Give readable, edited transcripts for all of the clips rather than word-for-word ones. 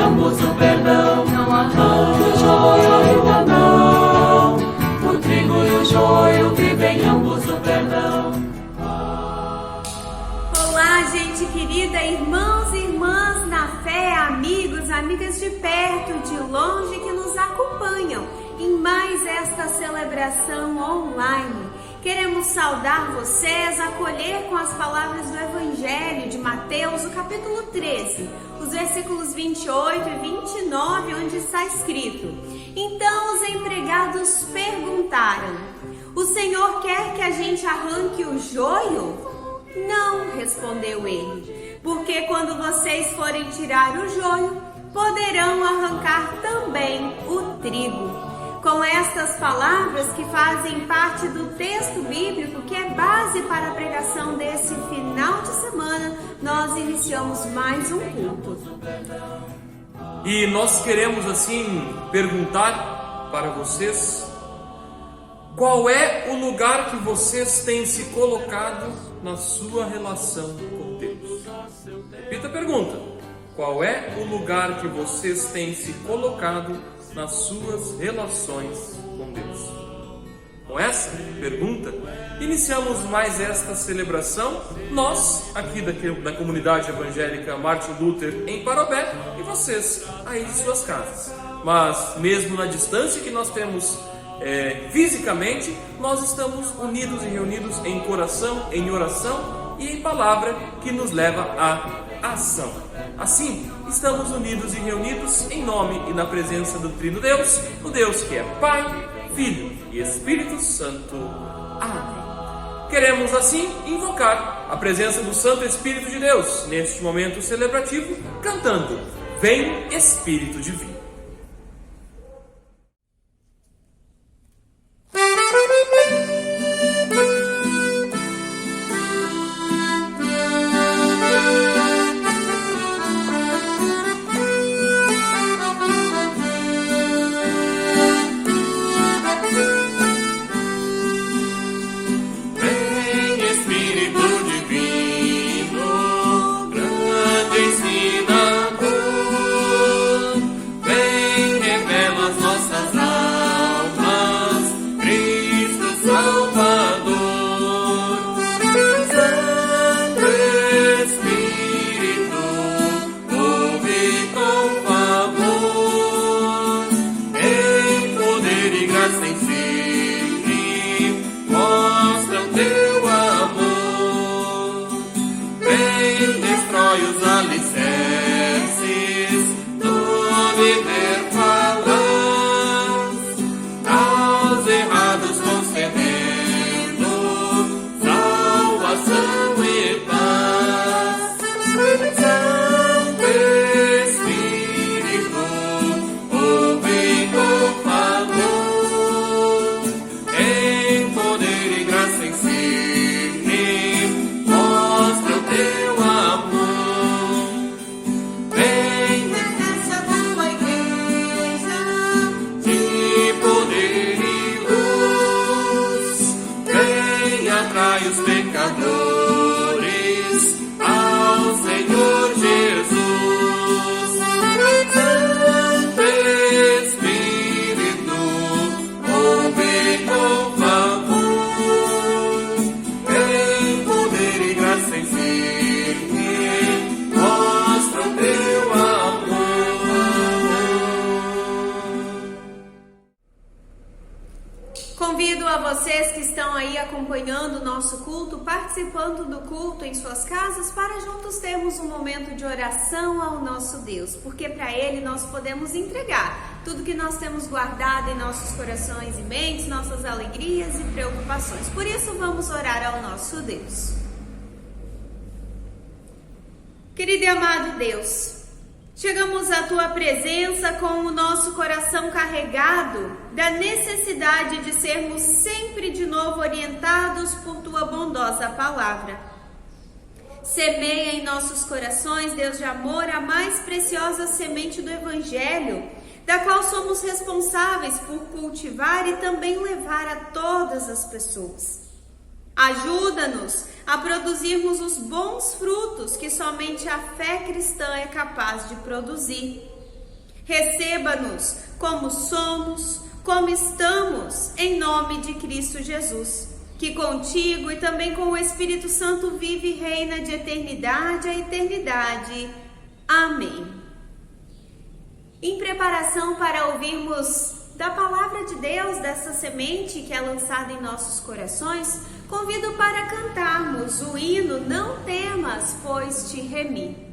ambos o perdão. Não arranque o joio ainda não. O trigo e o joio vivem ambos o perdão. Olá, gente querida, irmãos e irmãs na fé, amigos, amigas de perto, de longe que nos acompanham em mais esta celebração online. Queremos saudar vocês, acolher com as palavras do Evangelho de Mateus, o capítulo 13, os versículos 28 e 29, onde está escrito: Então os empregados perguntaram: O Senhor quer que a gente arranque o joio? Não, respondeu ele, porque quando vocês forem tirar o joio, poderão arrancar também o trigo. Com estas palavras que fazem parte do texto bíblico, que é base para a pregação desse final de semana, nós iniciamos mais um culto. E nós queremos assim perguntar para vocês: qual é o lugar que vocês têm se colocado na sua relação com Deus? Repita a pergunta: qual é o lugar que vocês têm se colocado nas suas relações com Deus? Com essa pergunta, iniciamos mais esta celebração, nós aqui da comunidade evangélica Martin Luther em Parobé e vocês aí de suas casas. Mas mesmo na distância que nós temos fisicamente, nós estamos unidos e reunidos em coração, em oração e em palavra que nos leva à ação. Assim, estamos unidos e reunidos em nome e na presença do Trino Deus, o Deus que é Pai, Filho e Espírito Santo. Amém. Queremos assim invocar a presença do Santo Espírito de Deus neste momento celebrativo, cantando: Vem Espírito Divino. Convido a vocês que estão aí acompanhando o nosso culto, participando do culto em suas casas, para juntos termos um momento de oração ao nosso Deus, porque para Ele nós podemos entregar tudo que nós temos guardado em nossos corações e mentes, nossas alegrias e preocupações. Por isso vamos orar ao nosso Deus. Querido e amado Deus, chegamos à Tua presença com o nosso coração carregado da necessidade de sermos sempre de novo orientados por Tua bondosa palavra. Semeia em nossos corações, Deus de amor, a mais preciosa semente do Evangelho, da qual somos responsáveis por cultivar e também levar a todas as pessoas. Ajuda-nos a produzirmos os bons frutos que somente a fé cristã é capaz de produzir. Receba-nos como somos, como estamos, em nome de Cristo Jesus, que contigo e também com o Espírito Santo vive e reina de eternidade a eternidade. Amém. Em preparação para ouvirmos da palavra de Deus, dessa semente que é lançada em nossos corações, convido para cantarmos o hino Não Temas, pois te remi.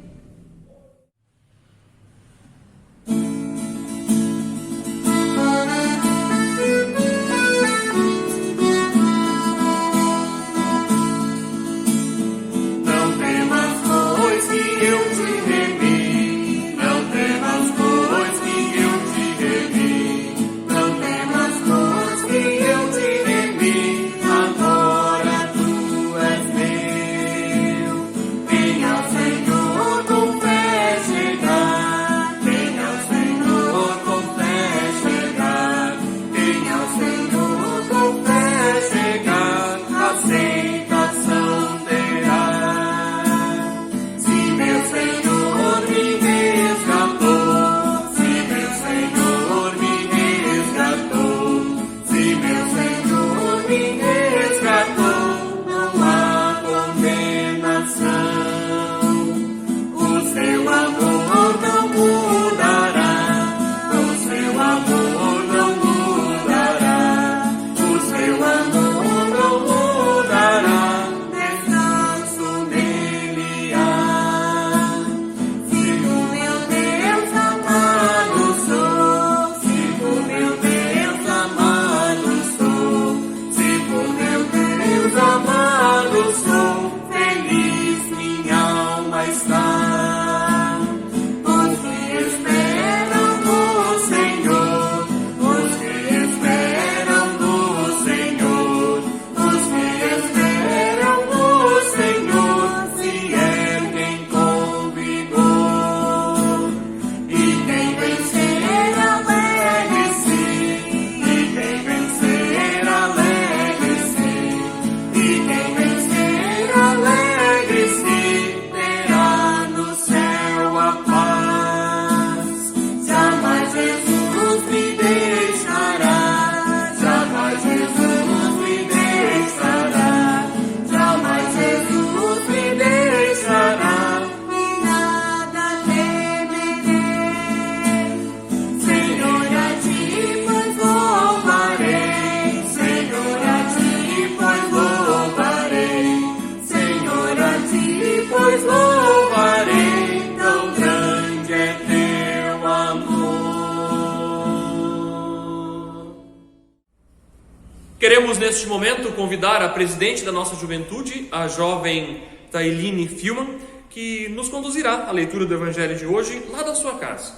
Queremos neste momento convidar a presidente da nossa juventude, a jovem Tailine Filman, que nos conduzirá à leitura do Evangelho de hoje lá da sua casa.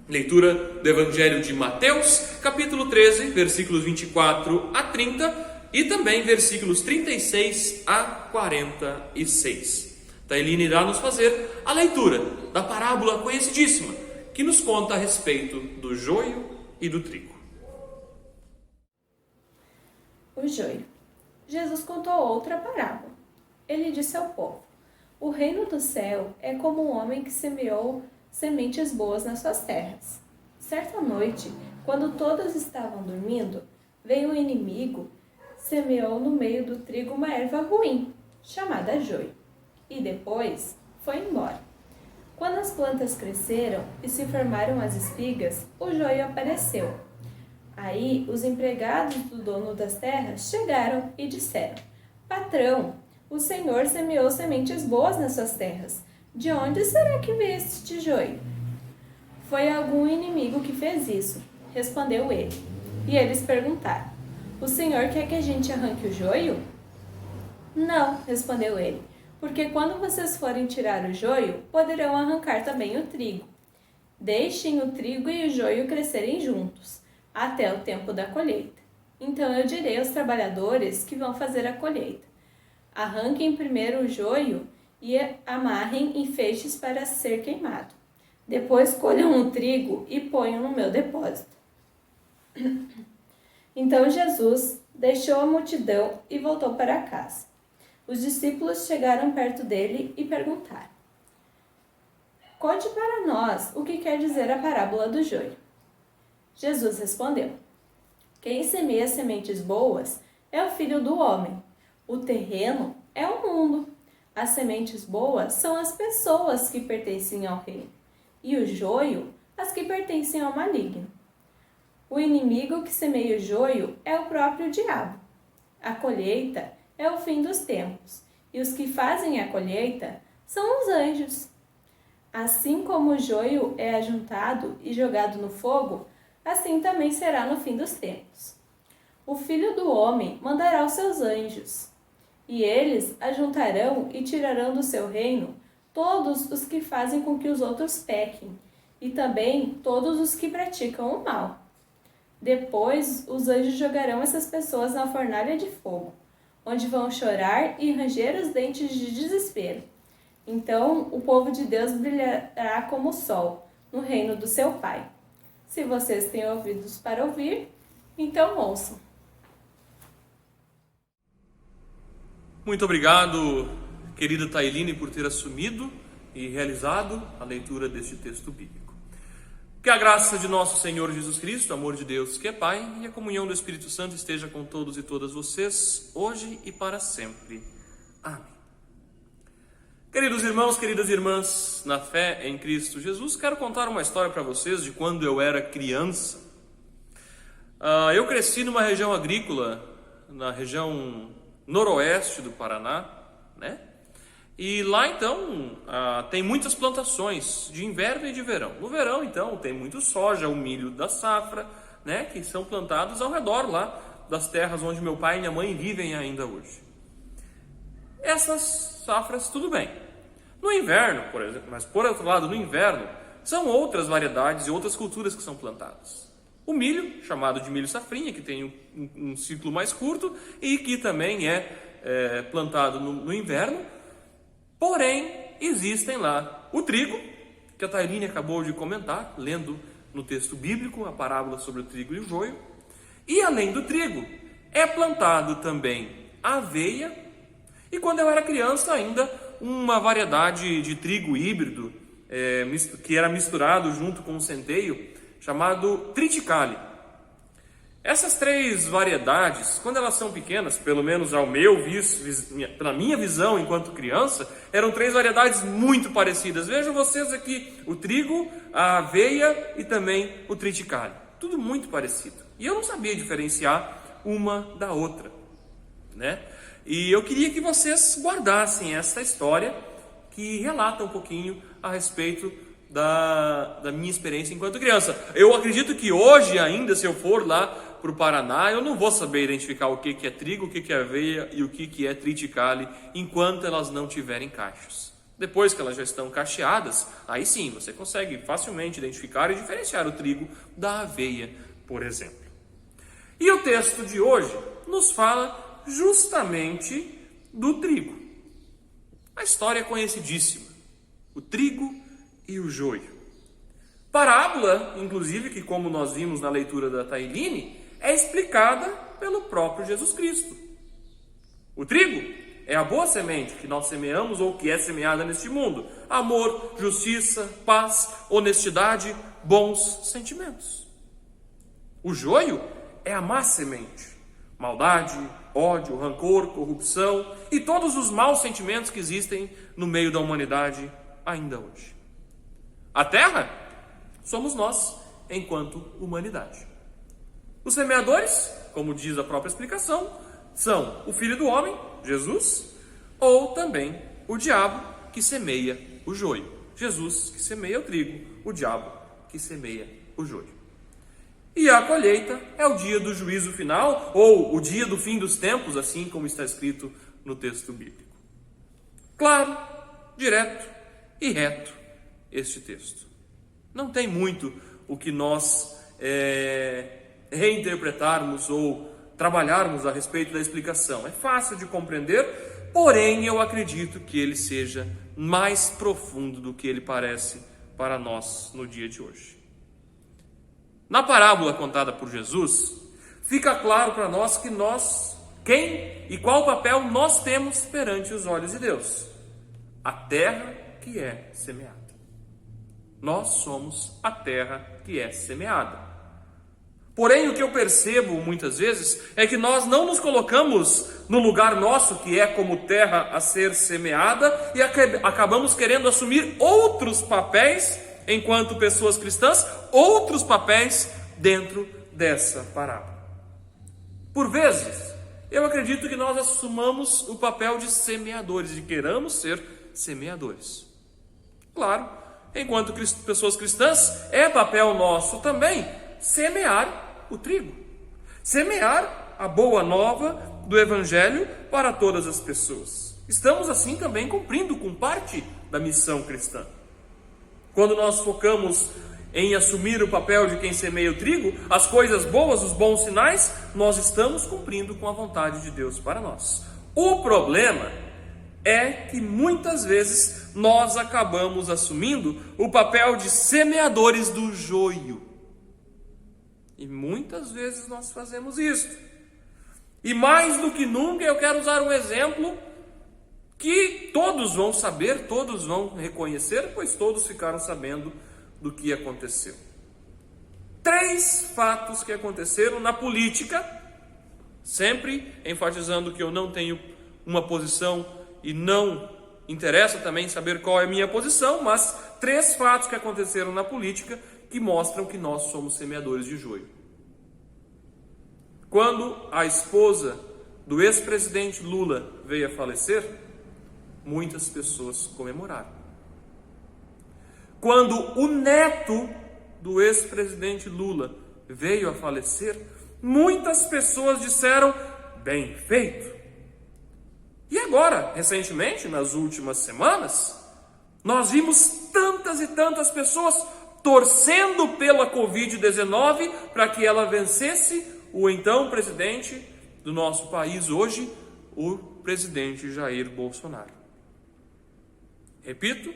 Leitura do Evangelho de Mateus, capítulo 13, versículos 24 a 30 e também versículos 36 a 46. Tailine irá nos fazer a leitura da parábola conhecidíssima que nos conta a respeito do joio e do trigo. O joio. Jesus contou outra parábola. Ele disse ao povo: o reino do céu é como um homem que semeou sementes boas nas suas terras. Certa noite, quando todos estavam dormindo, veio um inimigo, semeou no meio do trigo uma erva ruim, chamada joio, e depois foi embora. Quando as plantas cresceram e se formaram as espigas, o joio apareceu. Aí os empregados do dono das terras chegaram e disseram: patrão, o senhor semeou sementes boas nas suas terras. De onde será que veio este joio? Foi algum inimigo que fez isso, respondeu ele. E eles perguntaram: o senhor quer que a gente arranque o joio? Não, respondeu ele, porque quando vocês forem tirar o joio, poderão arrancar também o trigo. Deixem o trigo e o joio crescerem juntos, até o tempo da colheita. Então eu direi aos trabalhadores que vão fazer a colheita: arranquem primeiro o joio e amarrem em feixes para ser queimado. Depois colham o trigo e ponham no meu depósito. Então Jesus deixou a multidão e voltou para casa. Os discípulos chegaram perto dele e perguntaram: conte para nós o que quer dizer a parábola do joio. Jesus respondeu: quem semeia sementes boas é o Filho do Homem. O terreno é o mundo. As sementes boas são as pessoas que pertencem ao reino, e o joio, as que pertencem ao maligno. O inimigo que semeia o joio é o próprio diabo. A colheita é o fim dos tempos, e os que fazem a colheita são os anjos. Assim como o joio é ajuntado e jogado no fogo, assim também será no fim dos tempos. O Filho do Homem mandará os seus anjos, e eles ajuntarão e tirarão do seu reino todos os que fazem com que os outros pequem, e também todos os que praticam o mal. Depois, os anjos jogarão essas pessoas na fornalha de fogo, onde vão chorar e ranger os dentes de desespero. Então, o povo de Deus brilhará como o sol, no reino do seu Pai. Se vocês têm ouvidos para ouvir, então ouçam. Muito obrigado, querida Tailine, por ter assumido e realizado a leitura deste texto bíblico. Que a graça de nosso Senhor Jesus Cristo, o amor de Deus que é Pai, e a comunhão do Espírito Santo esteja com todos e todas vocês, hoje e para sempre. Amém. Queridos irmãos, queridas irmãs, na fé em Cristo Jesus, quero contar uma história para vocês de quando eu era criança. Eu cresci numa região agrícola, na região noroeste do Paraná, né? E lá então tem muitas plantações de inverno e de verão. No verão então tem muito soja, o milho da safra, né? Que são plantados ao redor lá das terras onde meu pai e minha mãe vivem ainda hoje. Essas safras tudo bem. No inverno, por exemplo, mas por outro lado, no inverno são outras variedades e outras culturas que são plantadas. O milho, chamado de milho safrinha, que tem um ciclo mais curto e que também é plantado no inverno. Porém, existem lá o trigo, que a Tailine acabou de comentar, lendo no texto bíblico a parábola sobre o trigo e o joio. E além do trigo, é plantado também a aveia e, quando eu era criança, ainda uma variedade de trigo híbrido que era misturado junto com o centeio, chamado triticale. Essas três variedades, quando elas são pequenas, pelo menos pela minha visão enquanto criança, eram três variedades muito parecidas. Vejam vocês aqui, o trigo, a aveia e também o triticale. Tudo muito parecido. E eu não sabia diferenciar uma da outra, né? E eu queria que vocês guardassem essa história que relata um pouquinho a respeito da minha experiência enquanto criança. Eu acredito que hoje ainda, se eu for lá para o Paraná, eu não vou saber identificar o que é trigo, o que é aveia e o que é triticale, enquanto elas não tiverem cachos. Depois que elas já estão cacheadas, aí sim, você consegue facilmente identificar e diferenciar o trigo da aveia, por exemplo. E o texto de hoje nos fala justamente do trigo. A história é conhecidíssima. O trigo e o joio. Parábola, inclusive, que como nós vimos na leitura da Tailine, é explicada pelo próprio Jesus Cristo. O trigo é a boa semente que nós semeamos ou que é semeada neste mundo. Amor, justiça, paz, honestidade, bons sentimentos. O joio é a má semente. Maldade, ódio, rancor, corrupção e todos os maus sentimentos que existem no meio da humanidade ainda hoje. A terra somos nós, enquanto humanidade. Os semeadores, como diz a própria explicação, são o Filho do Homem, Jesus, ou também o diabo que semeia o joio. Jesus que semeia o trigo, o diabo que semeia o joio. E a colheita é o dia do juízo final, ou o dia do fim dos tempos, assim como está escrito no texto bíblico. Claro, direto e reto este texto. Não tem muito o que nós reinterpretarmos ou trabalharmos a respeito da explicação. É fácil de compreender, porém eu acredito que ele seja mais profundo do que ele parece para nós no dia de hoje. Na parábola contada por Jesus, fica claro para nós que quem e qual papel nós temos perante os olhos de Deus. A terra que é semeada. Nós somos a terra que é semeada. Porém, o que eu percebo muitas vezes é que nós não nos colocamos no lugar nosso, que é como terra a ser semeada, e acabamos querendo assumir outros papéis enquanto pessoas cristãs, outros papéis dentro dessa parábola. Por vezes, eu acredito que nós assumamos o papel de semeadores, e queiramos ser semeadores. Claro, enquanto pessoas cristãs, é papel nosso também semear o trigo, semear a boa nova do Evangelho para todas as pessoas. Estamos assim também cumprindo com parte da missão cristã. Quando nós focamos em assumir o papel de quem semeia o trigo, as coisas boas, os bons sinais, nós estamos cumprindo com a vontade de Deus para nós. O problema é que muitas vezes nós acabamos assumindo o papel de semeadores do joio. E muitas vezes nós fazemos isso. E mais do que nunca eu quero usar um exemplo que todos vão saber, todos vão reconhecer, pois todos ficaram sabendo do que aconteceu. 3 fatos que aconteceram na política, sempre enfatizando que eu não tenho uma posição e não interessa também saber qual é a minha posição, mas 3 fatos que aconteceram na política que mostram que nós somos semeadores de joio. Quando a esposa do ex-presidente Lula veio a falecer, muitas pessoas comemoraram. Quando o neto do ex-presidente Lula veio a falecer, muitas pessoas disseram, bem feito. E agora, recentemente, nas últimas semanas, nós vimos tantas e tantas pessoas torcendo pela Covid-19 para que ela vencesse o então presidente do nosso país hoje, o presidente Jair Bolsonaro. Repito,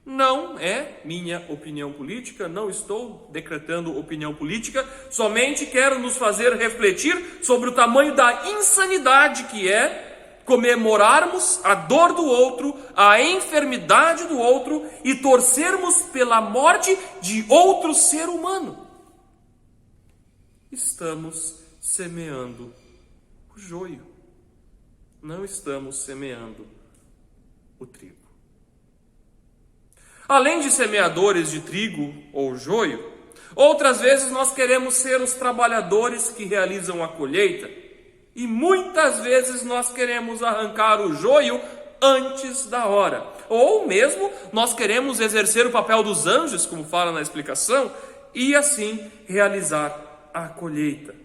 não é minha opinião política, não estou decretando opinião política, somente quero nos fazer refletir sobre o tamanho da insanidade que é comemorarmos a dor do outro, a enfermidade do outro e torcermos pela morte de outro ser humano. Estamos semeando o joio, não estamos semeando o trigo. Além de semeadores de trigo ou joio, outras vezes nós queremos ser os trabalhadores que realizam a colheita e muitas vezes nós queremos arrancar o joio antes da hora. Ou mesmo nós queremos exercer o papel dos anjos, como fala na explicação, e assim realizar a colheita,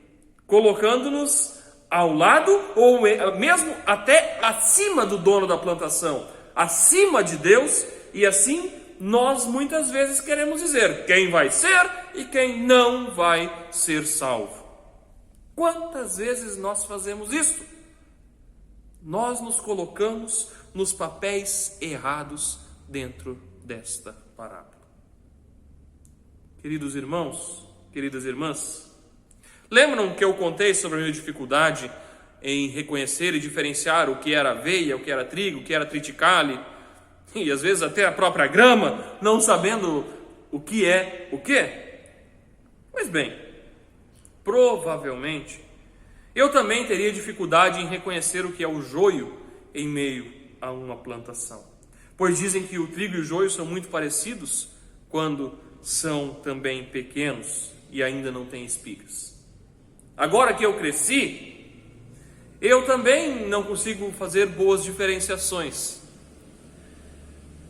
colocando-nos ao lado ou mesmo até acima do dono da plantação, acima de Deus, e assim nós muitas vezes queremos dizer quem vai ser e quem não vai ser salvo. Quantas vezes nós fazemos isso? Nós nos colocamos nos papéis errados dentro desta parábola. Queridos irmãos, queridas irmãs, lembram que eu contei sobre a minha dificuldade em reconhecer e diferenciar o que era aveia, o que era trigo, o que era triticale, e às vezes até a própria grama, não sabendo o que é o quê? Pois bem, provavelmente eu também teria dificuldade em reconhecer o que é o joio em meio a uma plantação, pois dizem que o trigo e o joio são muito parecidos quando são também pequenos e ainda não têm espigas. Agora que eu cresci, eu também não consigo fazer boas diferenciações.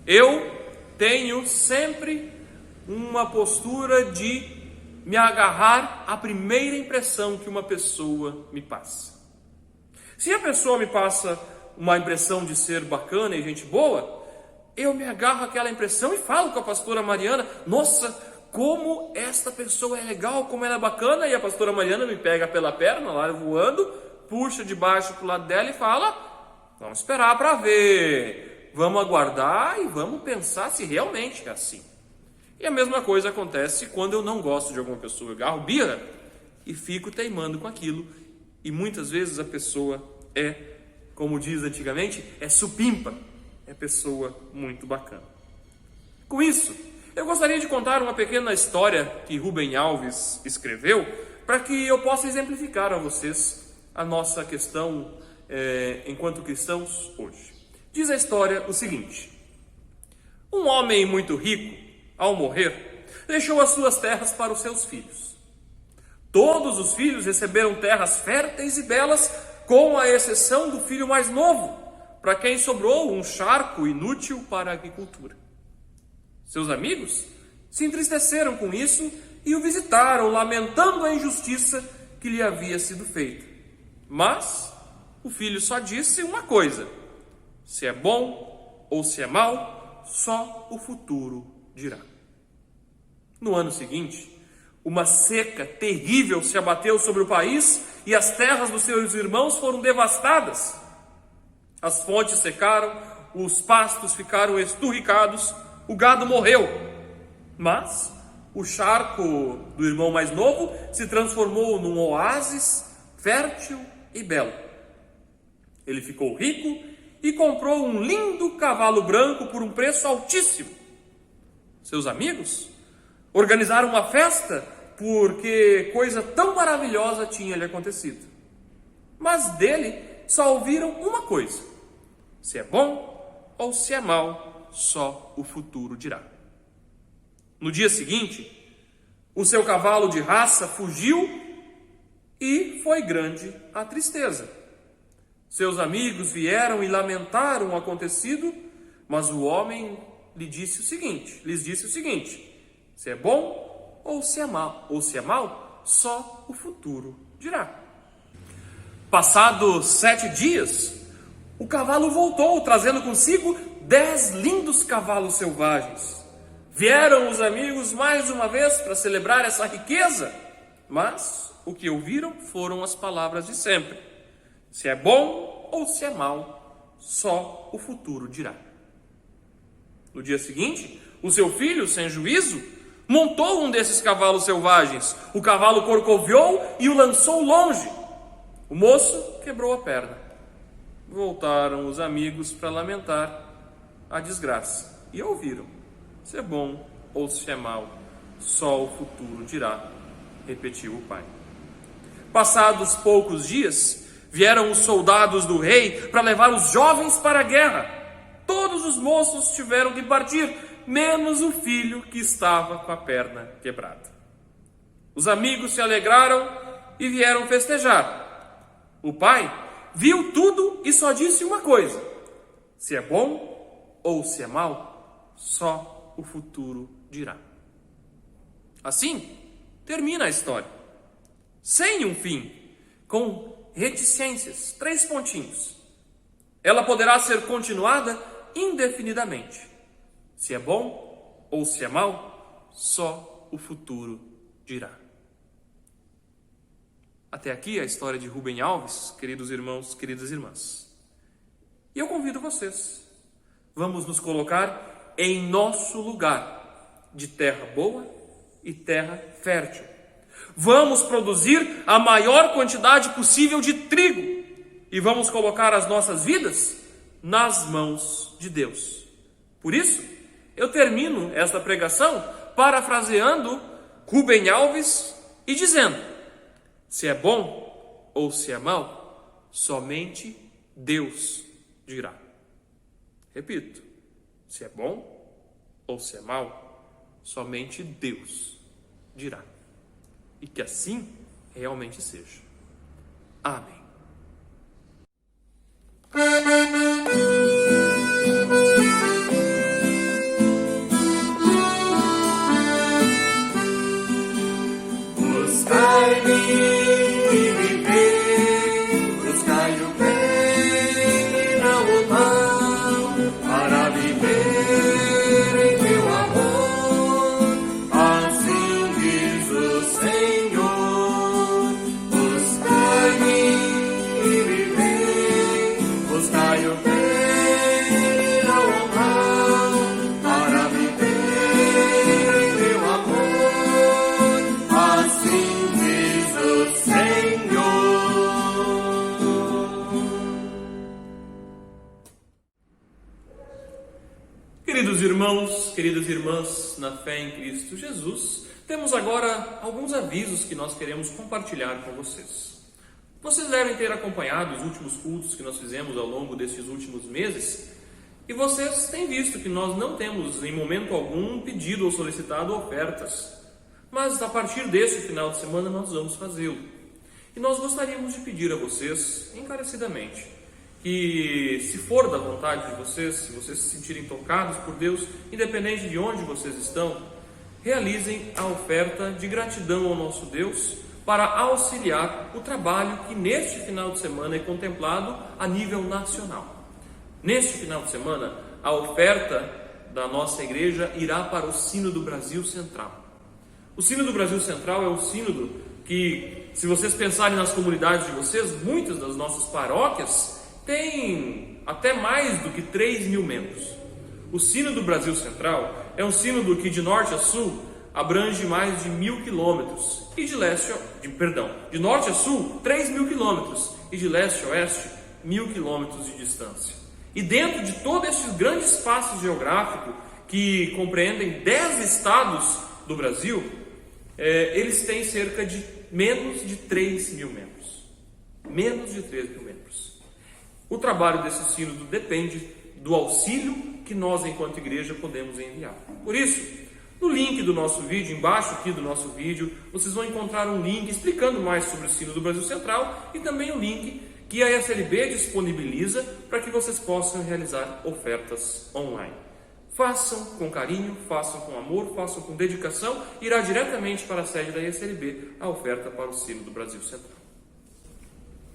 Eu tenho sempre uma postura de me agarrar à primeira impressão que uma pessoa me passa. Se a pessoa me passa uma impressão de ser bacana e gente boa, eu me agarro àquela impressão e falo com a pastora Mariana, nossa, como esta pessoa é legal, como ela é bacana, e a pastora Mariana me pega pela perna, lá voando, puxa de baixo para o lado dela e fala, vamos esperar para ver, vamos aguardar e vamos pensar se realmente é assim. E a mesma coisa acontece quando eu não gosto de alguma pessoa, eu agarro birra e fico teimando com aquilo, e muitas vezes a pessoa é, como diz antigamente, é supimpa, é pessoa muito bacana. Com isso, Eu gostaria de contar uma pequena história que Rubem Alves escreveu para que eu possa exemplificar a vocês a nossa questão enquanto cristãos hoje. Diz a história o seguinte: um homem muito rico, ao morrer, deixou as suas terras para os seus filhos. Todos os filhos receberam terras férteis e belas, com a exceção do filho mais novo, para quem sobrou um charco inútil para a agricultura. Seus amigos se entristeceram com isso e o visitaram, lamentando a injustiça que lhe havia sido feita. Mas o filho só disse uma coisa: se é bom ou se é mal, só o futuro dirá. No ano seguinte, uma seca terrível se abateu sobre o país e as terras dos seus irmãos foram devastadas. As fontes secaram, os pastos ficaram esturricados, o gado morreu. Mas o charco do irmão mais novo se transformou num oásis fértil e belo. Ele ficou rico e comprou um lindo cavalo branco por um preço altíssimo. Seus amigos organizaram uma festa porque coisa tão maravilhosa tinha lhe acontecido. Mas dele só ouviram uma coisa: se é bom ou se é mal, só o futuro dirá. No dia seguinte, o seu cavalo de raça fugiu e foi grande a tristeza. Seus amigos vieram e lamentaram o acontecido, mas o homem lhes disse o seguinte: se é bom ou se é mal, só o futuro dirá. Passados 7 dias, o cavalo voltou, trazendo consigo 10 lindos cavalos selvagens. Vieram os amigos mais uma vez para celebrar essa riqueza, mas o que ouviram foram as palavras de sempre: se é bom ou se é mal, só o futuro dirá. No dia seguinte, o seu filho, sem juízo, montou um desses cavalos selvagens. O cavalo corcoviou e o lançou longe. O moço quebrou a perna. Voltaram os amigos para lamentar a desgraça e ouviram: se é bom ou se é mal, só o futuro dirá, repetiu o pai. Passados poucos dias, vieram os soldados do rei para levar os jovens para a guerra. Todos os moços tiveram que partir, menos o filho que estava com a perna quebrada. Os amigos se alegraram e vieram festejar. O pai viu tudo e só disse uma coisa: se é bom ou se é mal, só o futuro dirá. Assim termina a história, sem um fim, com reticências, 3 pontinhos. Ela poderá ser continuada indefinidamente. Se é bom ou se é mal, só o futuro dirá. Até aqui a história de Rubem Alves, queridos irmãos, queridas irmãs. E eu convido vocês, vamos nos colocar em nosso lugar de terra boa e terra fértil. Vamos produzir a maior quantidade possível de trigo e vamos colocar as nossas vidas nas mãos de Deus. Por isso, eu termino esta pregação parafraseando Rubem Alves e dizendo: se é bom ou se é mal, somente Deus dirá. Repito, se é bom ou se é mal, somente Deus dirá. E que assim realmente seja. Amém. Buscai-me e viver, buscai o bem e não o mal, para viver em meu amor, assim diz o Senhor. Buscai-me e viver, buscai o bem e não o mal, para viver em meu amor, assim diz o Senhor. irmãos, queridas irmãs, na fé em Cristo Jesus, temos agora alguns avisos que nós queremos compartilhar com vocês. Vocês devem ter acompanhado os últimos cultos que nós fizemos ao longo desses últimos meses, e vocês têm visto que nós não temos em momento algum pedido ou solicitado ofertas, mas a partir desse final de semana nós vamos fazê-lo. E nós gostaríamos de pedir a vocês, encarecidamente, que se for da vontade de vocês, se vocês se sentirem tocados por Deus, independente de onde vocês estão, realizem a oferta de gratidão ao nosso Deus para auxiliar o trabalho que neste final de semana é contemplado a nível nacional. Neste final de semana, a oferta da nossa igreja irá para o Sínodo Brasil Central. O Sínodo Brasil Central é o sínodo que, se vocês pensarem nas comunidades de vocês, muitas das nossas paróquias têm até mais do que 3.000 membros. O Sínodo Brasil Central é um sínodo que de norte a sul abrange mais de 1.000 quilômetros e de norte a sul 3.000 quilômetros e de leste a oeste 1.000 quilômetros de distância. E dentro de todo esse grande espaço geográfico que compreendem 10 estados do Brasil, eles têm cerca de menos de 3.000 membros. Menos de 3.000 membros. O trabalho desse sínodo depende do auxílio que nós, enquanto igreja, podemos enviar. Por isso, no link do nosso vídeo, embaixo aqui do nosso vídeo, vocês vão encontrar um link explicando mais sobre o Sínodo Brasil Central e também o link que a SLB disponibiliza para que vocês possam realizar ofertas online. Façam com carinho, façam com amor, façam com dedicação, irá diretamente para a sede da SLB a oferta para o Sínodo Brasil Central.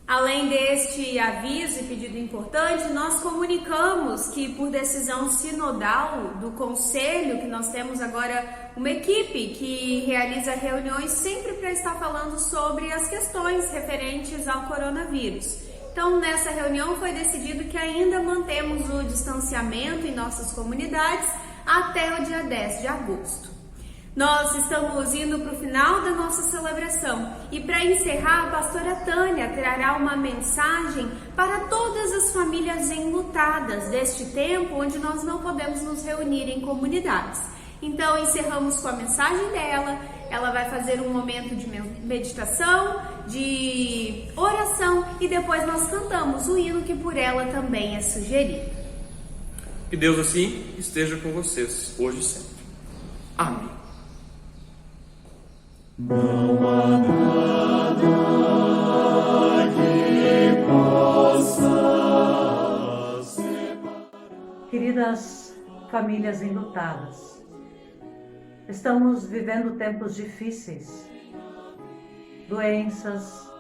Além deste aviso e pedido importante, nós comunicamos que, por decisão sinodal do Conselho, que nós temos agora uma equipe que realiza reuniões sempre para estar falando sobre as questões referentes ao coronavírus. Então, nessa reunião foi decidido que ainda mantemos o distanciamento em nossas comunidades até o dia 10 de agosto. Nós estamos indo para o final da nossa celebração e, para encerrar, a pastora Tânia trará uma mensagem para todas as famílias enlutadas deste tempo onde nós não podemos nos reunir em comunidades. Então, encerramos com a mensagem dela. Ela vai fazer um momento de meditação, de oração e depois nós cantamos o hino que por ela também é sugerido. Que Deus assim esteja com vocês, hoje e sempre. Amém. Não há nada que possa separar. Queridas famílias enlutadas, estamos vivendo tempos difíceis, doenças,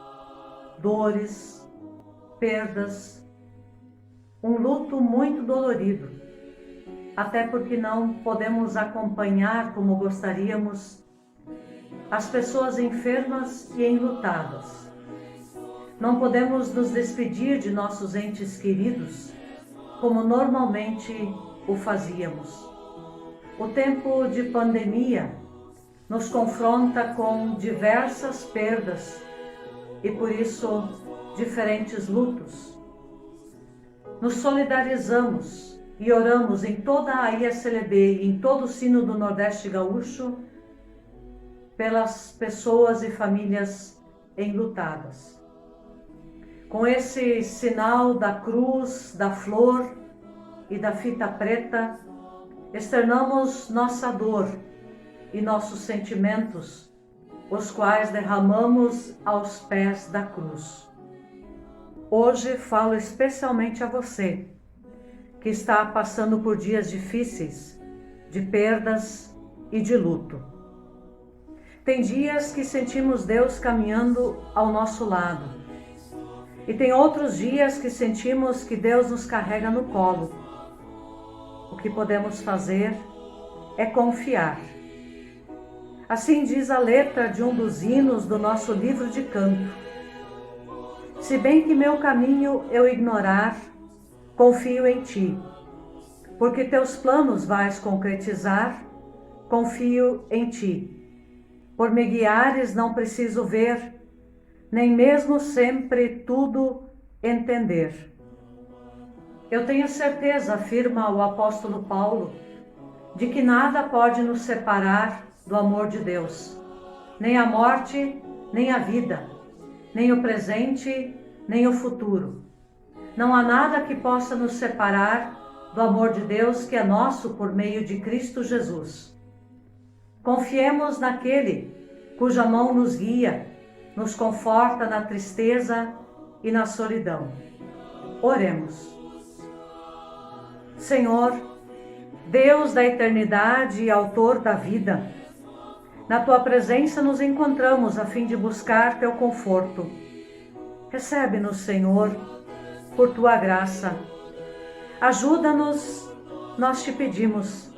dores, perdas, um luto muito dolorido, até porque não podemos acompanhar como gostaríamos as pessoas enfermas e enlutadas. Não podemos nos despedir de nossos entes queridos como normalmente o fazíamos. O tempo de pandemia nos confronta com diversas perdas e, por isso, diferentes lutos. Nos solidarizamos e oramos em toda a ISLB e em todo o Sínodo do Nordeste Gaúcho pelas pessoas e famílias enlutadas. Com esse sinal da cruz, da flor e da fita preta, externamos nossa dor e nossos sentimentos, os quais derramamos aos pés da cruz. Hoje falo especialmente a você, que está passando por dias difíceis, de perdas e de luto. Tem dias que sentimos Deus caminhando ao nosso lado. E tem outros dias que sentimos que Deus nos carrega no colo. O que podemos fazer é confiar. Assim diz a letra de um dos hinos do nosso livro de canto. Se bem que meu caminho eu ignorar, confio em ti. Porque teus planos vais concretizar, confio em ti. Por me guiares não preciso ver, nem mesmo sempre tudo entender. Eu tenho certeza, afirma o apóstolo Paulo, de que nada pode nos separar do amor de Deus, nem a morte, nem a vida, nem o presente, nem o futuro. Não há nada que possa nos separar do amor de Deus que é nosso por meio de Cristo Jesus. Confiemos naquele cuja mão nos guia, nos conforta na tristeza e na solidão. Oremos. Senhor, Deus da eternidade e autor da vida, na Tua presença nos encontramos a fim de buscar Teu conforto. Recebe-nos, Senhor, por Tua graça. Ajuda-nos, nós te pedimos,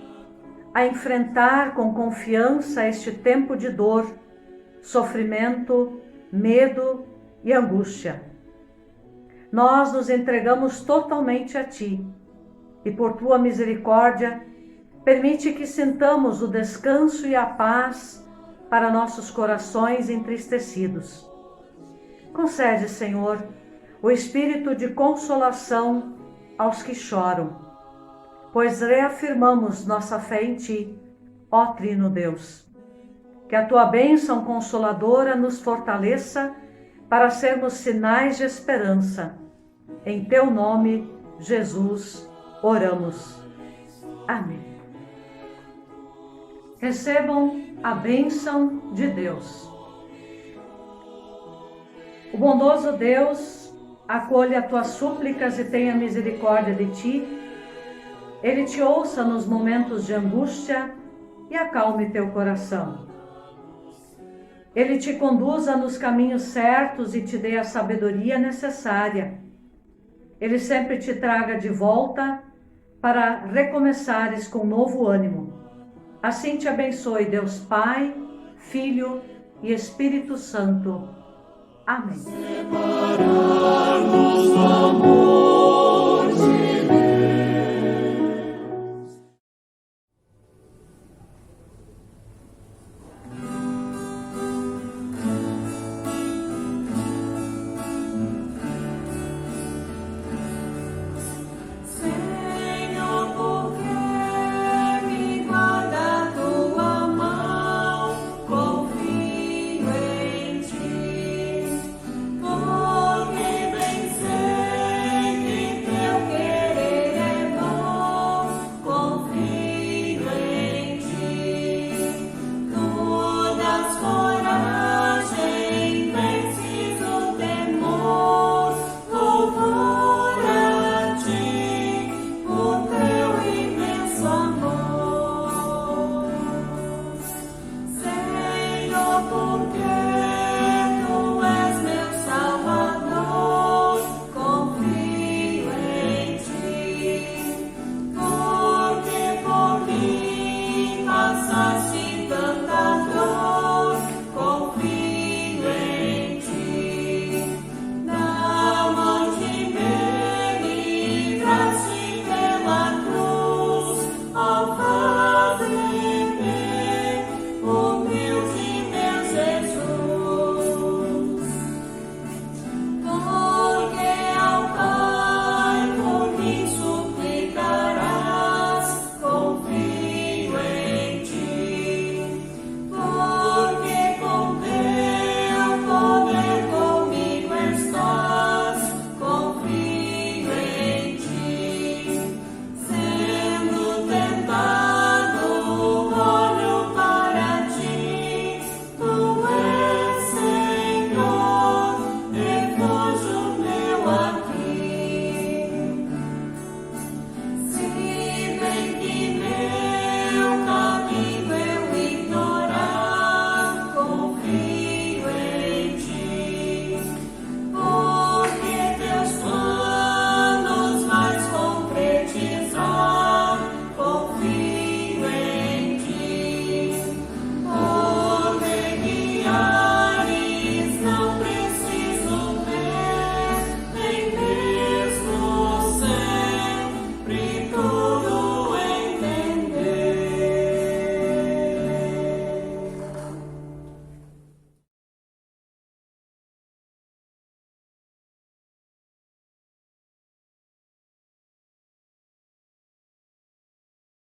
a enfrentar com confiança este tempo de dor, sofrimento, medo e angústia. Nós nos entregamos totalmente a Ti e por Tua misericórdia, permite que sintamos o descanso e a paz para nossos corações entristecidos. Concede, Senhor, o espírito de consolação aos que choram, pois reafirmamos nossa fé em Ti, ó Trino Deus. Que a Tua bênção consoladora nos fortaleça para sermos sinais de esperança. Em Teu nome, Jesus, oramos. Amém. Recebam a bênção de Deus. O bondoso Deus acolha tuas súplicas e tenha misericórdia de ti. Ele te ouça nos momentos de angústia e acalme teu coração. Ele te conduza nos caminhos certos e te dê a sabedoria necessária. Ele sempre te traga de volta para recomeçares com novo ânimo. Assim te abençoe Deus Pai, Filho e Espírito Santo. Amém.